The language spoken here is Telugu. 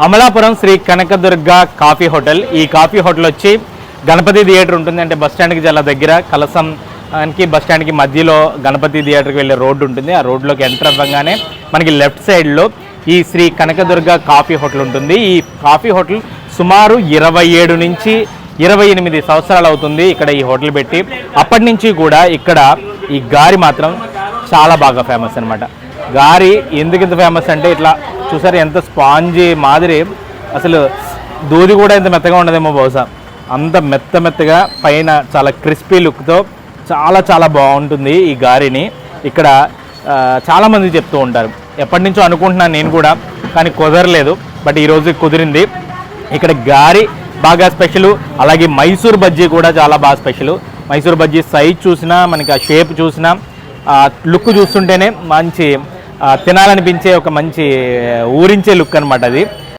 Amalapuram Sri Kanakadurga coffee hotel. ఈ కాఫీ హోటల్ వచ్చి గణపతి థియేటర్ ఉంటుంది, అంటే బస్ స్టాండ్కి చాలా దగ్గర. కలసంకి బస్ స్టాండ్కి మధ్యలో గణపతి థియేటర్కి వెళ్ళే రోడ్డు ఉంటుంది. ఆ రోడ్లోకి ఎంటర్ అవ్వగానే మనకి లెఫ్ట్ సైడ్లో ఈ శ్రీ కనకదుర్గ కాఫీ హోటల్ ఉంటుంది. ఈ కాఫీ హోటల్ సుమారు 27 నుంచి 28 సంవత్సరాలు అవుతుంది ఇక్కడ ఈ హోటల్ పెట్టి. అప్పటి నుంచి కూడా ఇక్కడ ఈ గారి మాత్రం చాలా బాగా ఫేమస్ అనమాట. గారి ఎందుకు ఇంత ఫేమస్ అంటే ఇట్లా చూసారు ఎంత స్పాంజీ మాదిరి, అసలు దూది కూడా ఇంత మెత్తగా ఉండదేమో బహుశా, అంత మెత్తగా పైన చాలా క్రిస్పీ లుక్తో చాలా బాగుంటుంది ఈ గారిని. ఇక్కడ చాలామంది చెప్తూ ఉంటారు, ఎప్పటి నుంచో అనుకుంటున్నాను నేను కూడా, కానీ కుదరలేదు. బట్ ఈరోజు కుదిరింది. ఇక్కడ గారి బాగా స్పెషల్, అలాగే మైసూర్ బజ్జీ కూడా చాలా బాగా స్పెషల్. మైసూర్ బజ్జీ సైజ్ చూసినా, మనకి ఆ షేప్ చూసినా, లుక్ చూస్తుంటేనే మంచి తినాలనిపించే ఒక మంచి ఊరించే లుక్ అనమాట అది.